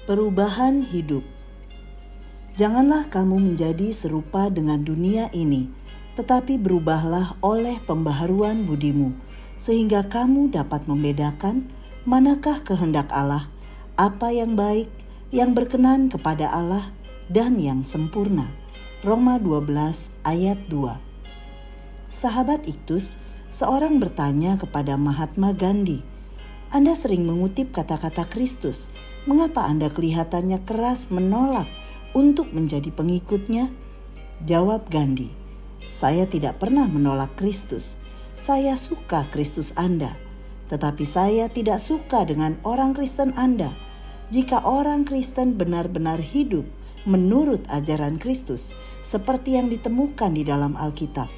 Perubahan hidup. Janganlah kamu menjadi serupa dengan dunia ini, tetapi berubahlah oleh pembaharuan budimu, sehingga kamu dapat membedakan manakah kehendak Allah, apa yang baik, yang berkenan kepada Allah, dan yang sempurna. Roma 12 ayat 2. Sahabat Iktus, seorang bertanya kepada Mahatma Gandhi, "Anda sering mengutip kata-kata Kristus. Mengapa Anda kelihatannya keras menolak untuk menjadi pengikutnya?" Jawab Gandhi, "Saya tidak pernah menolak Kristus. Saya suka Kristus Anda. Tetapi saya tidak suka dengan orang Kristen Anda. Jika orang Kristen benar-benar hidup menurut ajaran Kristus, seperti yang ditemukan di dalam Alkitab,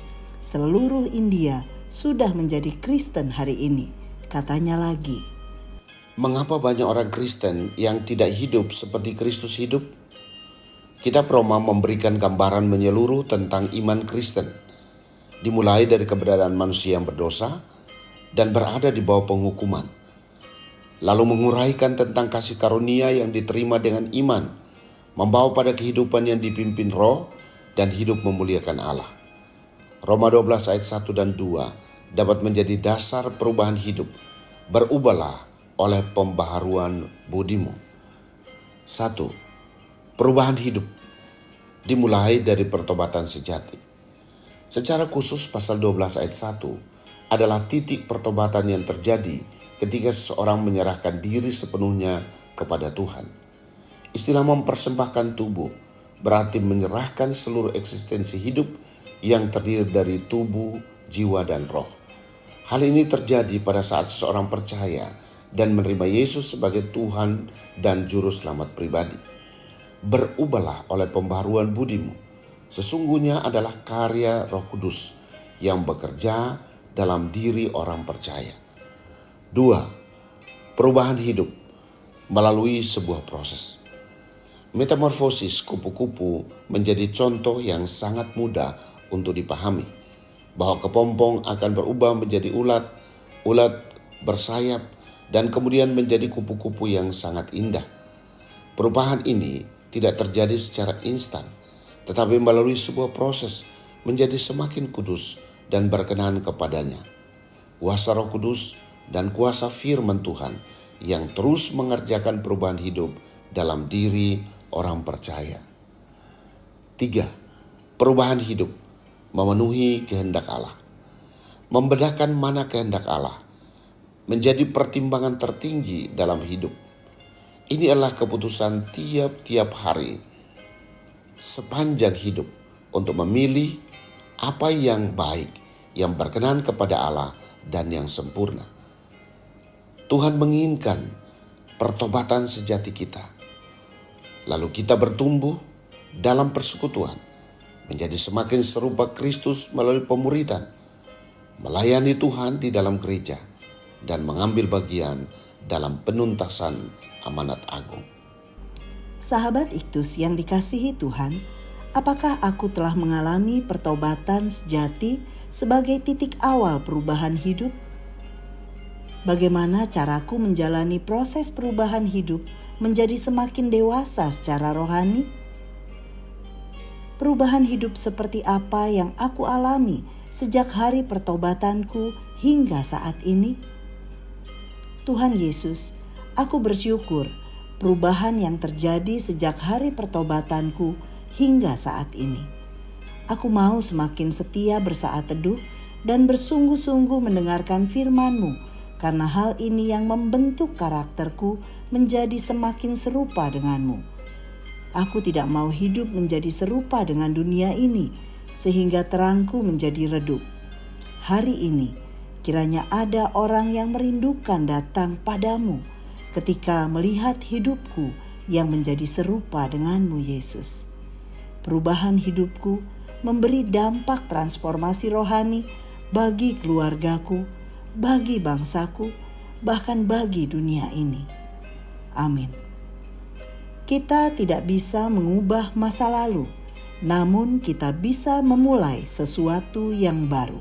seluruh India sudah menjadi Kristen hari ini," katanya lagi. Mengapa banyak orang Kristen yang tidak hidup seperti Kristus hidup? Kitab Roma memberikan gambaran menyeluruh tentang iman Kristen, dimulai dari keberadaan manusia yang berdosa dan berada di bawah penghukuman, lalu menguraikan tentang kasih karunia yang diterima dengan iman, membawa pada kehidupan yang dipimpin Roh dan hidup memuliakan Allah. Roma 12 ayat 1 dan 2 dapat menjadi dasar perubahan hidup. Berubahlah oleh pembaharuan budimu. 1. Perubahan hidup dimulai dari pertobatan sejati. Secara khusus pasal 12 ayat 1 adalah titik pertobatan yang terjadi ketika seseorang menyerahkan diri sepenuhnya kepada Tuhan. Istilah mempersembahkan tubuh berarti menyerahkan seluruh eksistensi hidup yang terdiri dari tubuh, jiwa, dan roh. Hal ini terjadi pada saat seseorang percaya dan menerima Yesus sebagai Tuhan dan Juru Selamat pribadi. Berubahlah oleh pembaharuan budimu. Sesungguhnya adalah karya Roh Kudus yang bekerja dalam diri orang percaya. 2. Perubahan hidup melalui sebuah proses. Metamorfosis kupu-kupu menjadi contoh yang sangat mudah untuk dipahami, bahwa kepompong akan berubah menjadi ulat, ulat bersayap, dan kemudian menjadi kupu-kupu yang sangat indah. Perubahan ini tidak terjadi secara instan, tetapi melalui sebuah proses menjadi semakin kudus dan berkenan kepadanya. Kuasa Roh Kudus dan kuasa firman Tuhan yang terus mengerjakan perubahan hidup dalam diri orang percaya. 3. Perubahan hidup memenuhi kehendak Allah. Membedakan mana kehendak Allah menjadi pertimbangan tertinggi dalam hidup. Ini adalah keputusan tiap-tiap hari sepanjang hidup untuk memilih apa yang baik, yang berkenan kepada Allah, dan yang sempurna. Tuhan menginginkan pertobatan sejati kita. Lalu kita bertumbuh dalam persekutuan, menjadi semakin serupa Kristus melalui pemuridan, melayani Tuhan di dalam gereja, dan mengambil bagian dalam penuntasan amanat agung. Sahabat Iktus yang dikasihi Tuhan, apakah aku telah mengalami pertobatan sejati sebagai titik awal perubahan hidup? Bagaimana caraku menjalani proses perubahan hidup menjadi semakin dewasa secara rohani? Perubahan hidup seperti apa yang aku alami sejak hari pertobatanku hingga saat ini? Tuhan Yesus, aku bersyukur perubahan yang terjadi sejak hari pertobatanku hingga saat ini. Aku mau semakin setia bersaat teduh dan bersungguh-sungguh mendengarkan firman-Mu, karena hal ini yang membentuk karakterku menjadi semakin serupa dengan-Mu. Aku tidak mau hidup menjadi serupa dengan dunia ini, sehingga terangku menjadi redup. Hari ini, kiranya ada orang yang merindukan datang padamu ketika melihat hidupku yang menjadi serupa dengan-Mu, Yesus. Perubahan hidupku memberi dampak transformasi rohani bagi keluargaku, bagi bangsaku, bahkan bagi dunia ini. Amin. Kita tidak bisa mengubah masa lalu, namun kita bisa memulai sesuatu yang baru.